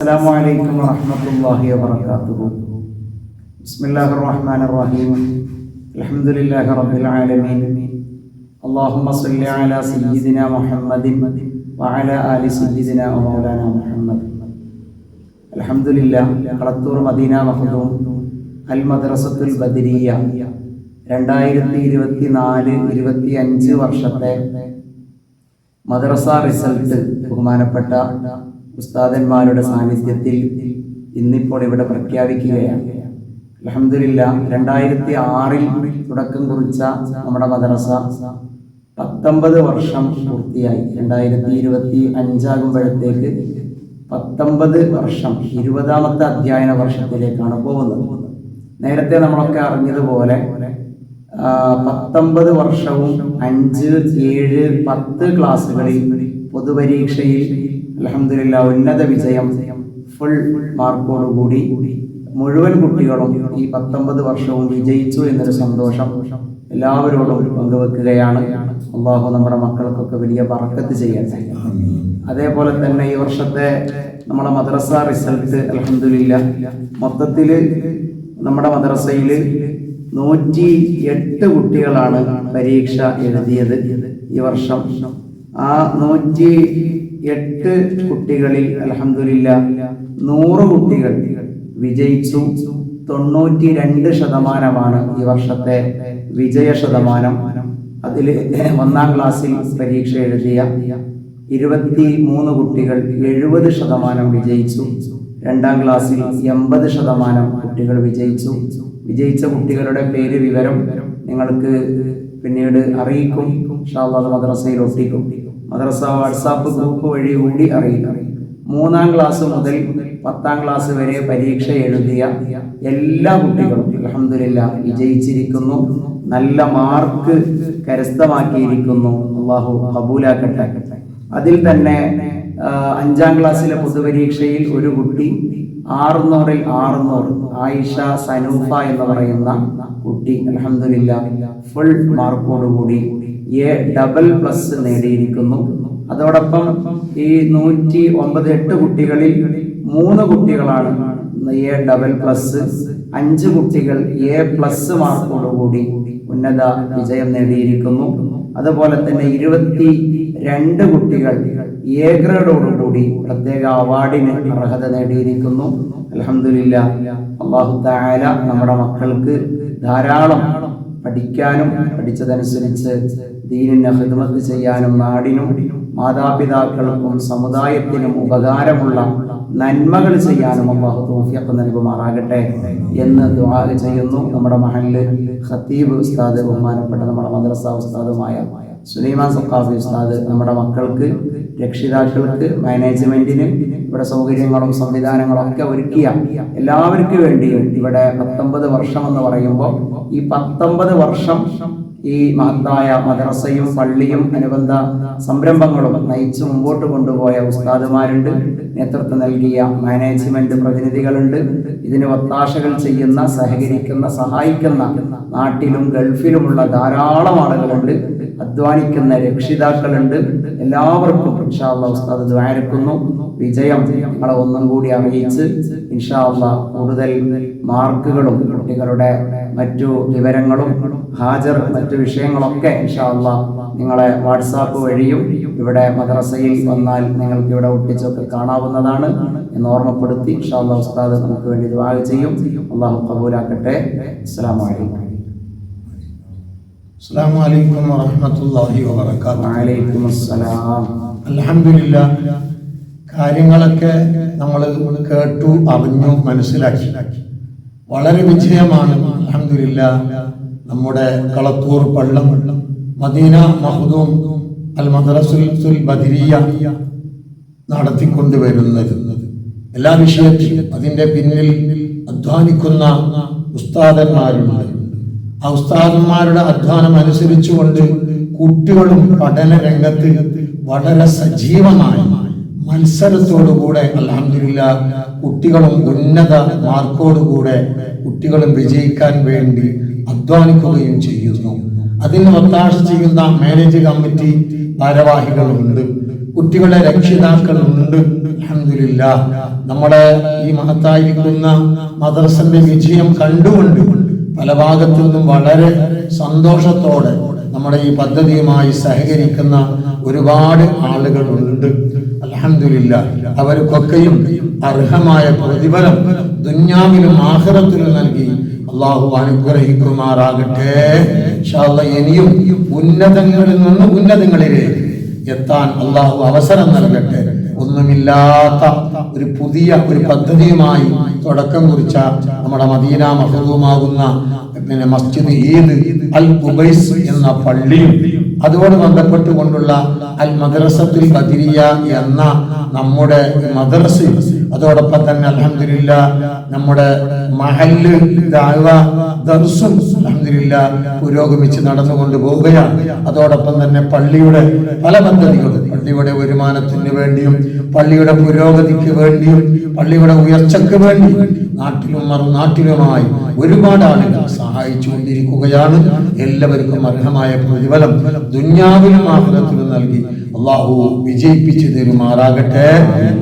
Assalamualaikum warahmatullahi wabarakatuh. Bismillahirrahmanirrahim. Alhamdulillahi rabbil alamin. Allahumma salli ala sayyidina Muhammadin wa ala ali sayyidina wa maulana Muhammad. Alhamdulillah, Kalathur Madina Makhdoom al Madrasathul Badariya 2024-25 വർഷത്തെ മദ്രസ result ബഹുമാനപ്പെട്ട ഉസ്താദന്മാരുടെ സാന്നിധ്യത്തിൽ ഇന്നിപ്പോൾ ഇവിടെ പ്രഖ്യാപിക്കുകയാണ്. അൽഹംദുലില്ലാഹ്, 2006-ൽ തുടക്കം കുറിച്ച നമ്മുടെ മദ്രസ 19 വർഷം പൂർത്തിയായി. 2025 ആകുമ്പോഴത്തേക്ക് 19 വർഷം 20ാമത്തെ അധ്യയന വർഷത്തിലേക്കാണ് പോകുന്നത്. നേരത്തെ നമ്മളൊക്കെ അറിഞ്ഞതുപോലെ 19 വർഷവും 5, 7, 10 ക്ലാസ്സുകളിൽ പൊതുപരീക്ഷയിൽ അൽഹംദുലില്ലാഹ് ഉന്നത വിജയം, ഫുൾ മാർക്കോടുകൂടി മുഴുവൻ കുട്ടികളും ഈ 19 വർഷവും വിജയിച്ചു എന്നൊരു സന്തോഷം എല്ലാവരോടും പങ്കുവെക്കുകയാണ്. അള്ളാഹു നമ്മുടെ മക്കൾക്കൊക്കെ വലിയ ബറക്കത്ത് ചെയ്യട്ടെ. അതേപോലെ തന്നെ ഈ വർഷത്തെ നമ്മുടെ മദ്രസ റിസൾട്ട് അൽഹംദുലില്ലാഹ് മൊത്തത്തിൽ നമ്മുടെ മദ്രസയിൽ 108 കുട്ടികളാണ് പരീക്ഷ എഴുതിയത് ഈ വർഷം. ആ 108 കുട്ടികളിൽ അൽഹംദുലില്ലാഹ് 100 കുട്ടികൾ വിജയിച്ചു. 92% ഈ വർഷത്തെ വിജയ ശതമാനം. അതിൽ 1ാം ക്ലാസ്സിൽ പരീക്ഷ എഴുതിയ 23 കുട്ടികൾ 70% വിജയിച്ചു. 2ാം ക്ലാസ്സിൽ 80% കുട്ടികൾ വിജയിച്ചു. വിജയിച്ച കുട്ടികളുടെ പേര് വിവരം നിങ്ങൾക്ക് പിന്നീട് അറിയിക്കും. ഇൻഷാ അല്ലാഹ് മദ്രസയിൽ ഒട്ടിക്കും. മദ്രസ വാട്സാപ്പ് ഗ്രൂപ്പ് വഴി കൂടി അറിയിക്കും. 3ാം ക്ലാസ് മുതൽ 10ാം ക്ലാസ് വരെ പരീക്ഷ എഴുതിയ എല്ലാ കുട്ടികളും അൽഹംദുലില്ലാഹ് വിജയിച്ചിരിക്കുന്നു. നല്ല മാർക്ക് കരസ്ഥമാക്കിയിരിക്കുന്നു. അല്ലാഹു ഖബൂലാക്കട്ടെ. അതിൽ തന്നെ 5ാം ക്ലാസ്സിലെ പൊതുപരീക്ഷയിൽ ഒരു കുട്ടി 600-ൽ 600, ആയിഷ സനൂഫ എന്ന് പറയുന്ന കുട്ടി അൽഹംദുലില്ലാഹ് ഫുൾ മാർക്കോടുകൂടി A++ നേടിയിരിക്കുന്നു. അതോടൊപ്പം ഈ 108 കുട്ടികളിൽ 3 കുട്ടികളാണ് A++, 5 കുട്ടികൾ A+ മാർക്കോടുകൂടി ഉന്നത വിജയം നേടിയിരിക്കുന്നു. അതുപോലെ തന്നെ 22 കുട്ടികൾ A ഗ്രേഡോടുകൂടി പ്രത്യേക അവാർഡിന് അർഹത നേടിയിരിക്കുന്നു. അൽഹംദുലില്ലാഹ്, അല്ലാഹു തആല നമ്മുടെ മക്കൾക്ക് ധാരാളം പഠിക്കാനും പഠിച്ചതനുസരിച്ച് ദീനിനെ ഖിദ്മത്ത് ചെയ്യാനും നാടിനും മാതാപിതാക്കൾക്കും സമുദായത്തിനും ഉപകാരമുള്ള നന്മകൾ ചെയ്യാനും അല്ലാഹു തൗഫീഖ് നൽകുമാറാകട്ടെ എന്ന് ദുആ ചെയ്യുന്നു. നമ്മുടെ മഹല്ല് ഖത്തീബ് ഉസ്താദ്, ബഹുമാനപ്പെട്ട നമ്മുടെ മദ്രസ ഉസ്താദുമായ സുലൈമാൻ സഖാഫി ഉസ്താദ് നമ്മുടെ മക്കൾക്ക്, രക്ഷിതാക്കൾക്ക്, മാനേജ്മെന്റിന് ഇവിടെ സൗകര്യങ്ങളും സംവിധാനങ്ങളും ഒക്കെ ഒരുക്കിയ എല്ലാവർക്കും വേണ്ടിയും ഇവിടെ 19 വർഷം എന്ന് പറയുമ്പോൾ ഈ 19 വർഷം ഈ മഹത്തായ മദ്രസയും പള്ളിയും അനുബന്ധ സംരംഭങ്ങളും നയിച്ച് മുമ്പോട്ട് കൊണ്ടുപോയ ഉസ്താദുമാരുണ്ട്, നേതൃത്വം നൽകിയ മാനേജ്മെന്റ് പ്രതിനിധികളുണ്ട്, ഇതിന് ഒത്താശകൾ ചെയ്യുന്ന, സഹകരിക്കുന്ന, സഹായിക്കുന്ന നാട്ടിലും ഗൾഫിലുമുള്ള ധാരാളം ആളുകളുണ്ട്, അധ്വാനിക്കുന്ന രക്ഷിതാക്കളുണ്ട്. എല്ലാവർക്കും ഇൻഷാ അല്ലാഹ് ഉസ്താദ് ദുആഇരക്കുന്നു. വിജയം നമ്മളെ ഒന്നും കൂടി അറിയിച്ച് ഇൻഷാ അല്ലാഹ് കൂടുതൽ മാർക്കുകളും കുട്ടികളുടെ മറ്റു വിവരങ്ങളും ഹാജർ മറ്റു വിഷയങ്ങളൊക്കെ ഇൻഷാ അല്ലാഹ് നിങ്ങളെ വാട്സാപ്പ് വഴിയും ഇവിടെ മദ്രസയിൽ വന്നാൽ നിങ്ങൾക്ക് ഇവിടെ ഒട്ടിച്ചൊക്കെ കാണാവുന്നതാണ് എന്ന് ഓർമ്മപ്പെടുത്തി ഇൻഷാ അല്ലാഹ് ഉസ്താദ് നമുക്ക് വേണ്ടി ദുആ ചെയ്യും. അല്ലാഹു ഖബൂലാക്കട്ടെ. അസ്സലാമു അലൈക്കും. അസ്സലാമു അലൈക്കും വറഹ്മത്തുള്ളാഹി വബറകാതുഹു. വഅലൈക്കും അസ്സലാം. അൽഹംദുലില്ലാഹ്, കാര്യങ്ങളൊക്കെ നമ്മൾ കേട്ടു, അറിഞ്ഞു, മനസ്സിലാക്കി. വളരെ വിജയമാണ് അൽഹംദുലില്ലാഹ് നമ്മുടെ കളത്തൂർ പള്ളം മദീന മഖ്ദൂം അൽ മദ്രസത്തുൽ ബദരിയ നടത്തിക്കൊണ്ടുവരുന്നത്. എല്ലാ വിഷയത്തിലും അതിൻ്റെ പിന്നിൽ അധ്വാനിക്കുന്ന ഉസ്താദന്മാരുണ്ട്. ആ ഉസ്താദന്മാരുടെ അധ്വാനം അനുസരിച്ചുകൊണ്ട് കുട്ടികളും പഠന രംഗത്ത് വളരെ സജീവമായി മത്സരത്തോടുകൂടെ അൽഹംദുലില്ലാഹ് കുട്ടികളും ഉന്നത മാർക്കോടുകൂടെ കുട്ടികളും വിജയിക്കാൻ വേണ്ടി അധ്വാനിക്കുകയും ചെയ്യുന്നു. അതിന് ഒത്താശ ചെയ്യുന്ന മാനേജ് കമ്മിറ്റി ഭാരവാഹികളുണ്ട്. കുട്ടികളുടെ രക്ഷിതാക്കളുണ്ട്. അൽഹംദുലില്ലാഹ് നമ്മുടെ ഈ മഹത്തായിരിക്കുന്ന മദ്രസന്റെ വിജയം കണ്ടുകൊണ്ട് പല ഭാഗത്തു നിന്നും വളരെ സന്തോഷത്തോടെ നമ്മുടെ ഈ പദ്ധതിയുമായി സഹകരിക്കുന്ന ഒരുപാട് ആളുകളുണ്ട്. അൽഹംദുലില്ലാഹ് അവർക്കൊക്കെയും അർഹമായ പ്രതിഫലം ദുനിയാവിലും ആഖിറത്തിലും നൽകി അള്ളാഹു അനുഗ്രഹിക്കുമാറാകട്ടെ. ഇൻഷാ അല്ലാഹ് ഇനിയും ഉന്നതങ്ങളിൽ നിന്ന് ഉന്നതങ്ങളിലേക്ക് എത്താൻ അള്ളാഹു അവസരം നൽകട്ടെ. ഒന്നുമില്ലാത്ത ഒരു പുതിയ ഒരു പദ്ധതിയുമായി തുടക്കം കുറിച്ച നമ്മുടെ മദീന മഖ്ദൂമാകുന്ന മസ്ജിദ് ഈദ് അൽ ഖുബൈസ് എന്ന പള്ളിയും അതോട് ബന്ധപ്പെട്ടുകൊണ്ടുള്ള അൽ മദ്രസത്തുൽ ബദരിയ എന്ന നമ്മുടെ മദ്രസയും അതോടൊപ്പം തന്നെ അൽഹംദുലില്ലാഹ് നമ്മുടെ മഹല്ല് ദഅവ ദർസും അൽഹംദുലില്ലാഹ് പുരോഗമിച്ച് നടന്നുകൊണ്ട് പോവുകയാണ്. അതോടൊപ്പം തന്നെ പള്ളിയുടെ പല പദ്ധതികളും പള്ളിയുടെ വരുമാനത്തിന് വേണ്ടിയും പള്ളിയുടെ പുരോഗതിക്ക് വേണ്ടിയും പള്ളിയുടെ ഉയർച്ചയ്ക്ക് വേണ്ടി നാട്ടിലും മറുനാട്ടിലുമായി ഒരുപാട് ആളുകൾ സഹായിച്ചുകൊണ്ടിരിക്കുകയാണ്. എല്ലാവർക്കും അർഹമായ പ്രതിഫലം ദുനിയാവിലും ആഖിറത്തിലും നൽകി അള്ളാഹു വിജയിപ്പിച്ചു തരുമാറാകട്ടെ.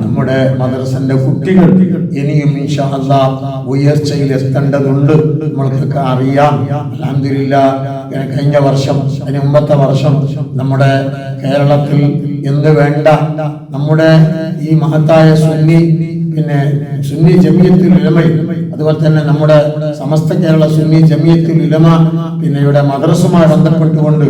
നമ്മുടെ മദ്രസന്റെ കുട്ടികൾ ഇനിയും ഇൻഷാ അല്ലാഹ് ഉയർച്ചയിൽ എത്തേണ്ടതുണ്ട്. നമ്മൾക്കൊക്കെ അറിയാം അൽഹംദുലില്ലാഹ് കഴിഞ്ഞ വർഷം അതിന് മുമ്പത്തെ വർഷം നമ്മുടെ കേരളത്തിൽ എന്ന് വേണ്ട നമ്മുടെ ഈ മഹത്തായ സുന്നി ജമിയത്തുൽ ഉലമയും അതുപോലെ തന്നെ നമ്മുടെ സമസ്ത കേരള സുന്നി ജമിയത്തുൽ ഉലമ ഇവിടെ മദ്രസുമായി ബന്ധപ്പെട്ടുകൊണ്ട്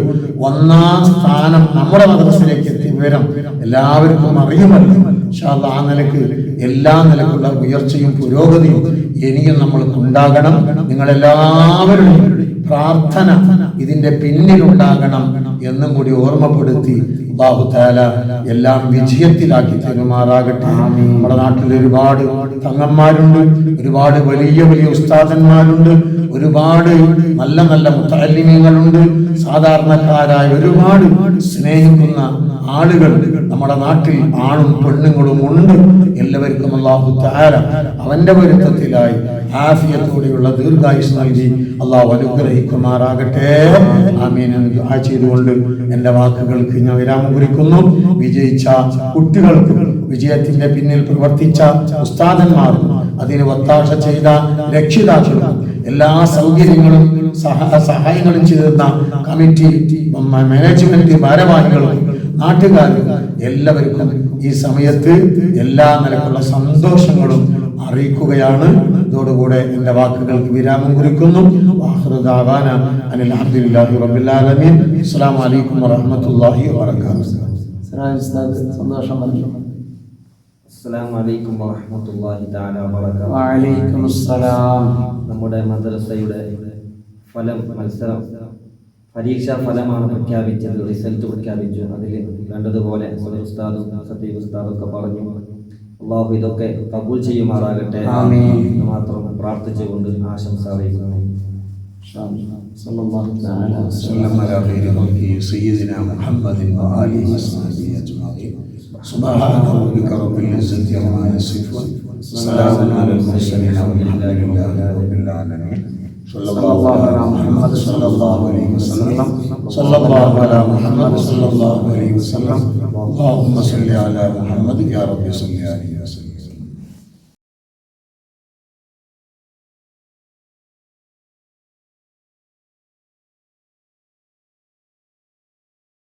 1-ാം സ്ഥാനം നമ്മുടെ മദ്രസയിലേക്ക് എത്തിയ വിവരം എല്ലാവർക്കും അറിയുമല്ലോ. ഇൻഷാ അല്ലാഹ് ആ നിലക്ക് എല്ലാ നിലക്കുള്ള ഉയർച്ചയും പുരോഗതിയും ഇനിയും നമ്മൾക്ക് ഉണ്ടാകണം. നിങ്ങളെല്ലാവരുടെയും പ്രാർത്ഥന ഇതിന്റെ പിന്നിലുണ്ടാകണം എന്നും കൂടി ഓർമ്മപ്പെടുത്തി അല്ലാഹു തആല എല്ലാം വിജയത്തിലാക്കി തരുമാറാകട്ടെ. നമ്മുടെ നാട്ടിൽ ഒരുപാട് തങ്ങന്മാരുണ്ട്, ഒരുപാട് വലിയ വലിയ ഉസ്താദന്മാരുണ്ട്, ഒരുപാട് നല്ല നല്ല മുത്തഅല്ലിമീങ്ങളുണ്ട്, സാധാരണക്കാരായ ഒരുപാട് സ്നേഹിക്കുന്ന ആളുകൾ നമ്മുടെ നാട്ടിൽ ആണും പെണ്ണുങ്ങളും ഉണ്ട്. എല്ലാവർക്കും അല്ലാഹു തആല അവന്റെ പൊരുത്തത്തിലായി ആഫിയത്തോടെയുള്ള ദീർഘായുസ് നൽകി അല്ലാഹു അനുഗ്രഹിക്കുമാറാകട്ടെ. ആമീൻ എന്ന് ദുആ ചെയ്തുകൊണ്ട് എൻ്റെ വാക്കുകൾക്ക് ഞാൻ വിരാമം കുറിക്കുന്നു. വിജയിച്ച കുട്ടികൾക്കും വിജയത്തിന്റെ പിന്നിൽ പ്രവർത്തിച്ച ഉസ്താദന്മാർക്കും അതിന് ഒത്താശ ചെയ്ത രക്ഷിതാക്കൾക്കും എല്ലാ സൗകര്യങ്ങളും സഹായങ്ങളും ചെയ്തിരുന്ന കമ്മിറ്റി മാനേജ്മെന്റ് ഭാരവാഹികൾക്കും നാട്ടുകാർക്കും എല്ലാവർക്കും ഈ സമയത്ത് എല്ലാ നിലക്കുള്ള സന്തോഷങ്ങളും അറിയിക്കുകയാണ്. ഇതോടുകൂടെ എൻ്റെ വാക്കുകൾക്ക് വിരാമം കുറിക്കുന്നു. അൽഹംദുലില്ലാഹി റബ്ബിൽ ആലമീൻ. അസ്സലാമു അലൈക്കും വറഹ്മത്തുള്ളാഹി വബറകാതുഹു. അസ്സലാമു അലൈക്കും വറഹ്മത്തുള്ളാഹി തആല വബറകാതുഹു. വഅലൈക്കും അസ്സലാം. നമ്മുടെ മദ്രസയുടെ മത്സരം പരീക്ഷാ ഫലമാണ് പ്രഖ്യാപിച്ചത്, റിസൾട്ട് പ്രഖ്യാപിച്ചു. അതിൽ കണ്ടതുപോലെ ഉസ്താദും ഖതീബ് ഉസ്താദും ഒക്കെ പറഞ്ഞു. അല്ലാഹു ഇതൊക്കെ കബൂൽ ചെയ്യുമാറാകട്ടെ എന്ന് മാത്രം പ്രാർത്ഥിച്ചുകൊണ്ട് ആശംസ അറിയിക്കുന്നു. സല്ലല്ലാഹു അലൈഹി വസല്ലം അലാ ഖൈരി ഖൽഖി സയ്യിദിനാ മുഹമ്മദിൻ വആലിഹി വസഹ്ബിഹി അജ്മഈൻ. സുബ്ഹാന റബ്ബിക റബ്ബിൽ ഇസ്സത്തി അമ്മാ യസിഫൂൻ. സലാമുൻ അലൽ മുർസലീൻ വൽഹംദുലില്ലാഹി റബ്ബിൽ ആലമീൻ. സല്ലല്ലാഹു അലാ മുഹമ്മദ് സല്ലല്ലാഹു അലൈഹി വസല്ലം. സല്ലല്ലാഹു അലാ മുഹമ്മദ് സല്ലല്ലാഹു അലൈഹി വസല്ലം. അല്ലാഹുമ്മ സല്ലി അലാ മുഹമ്മദ് യാ റബ്ബി സല്ലി അലൈഹി വസല്ലം.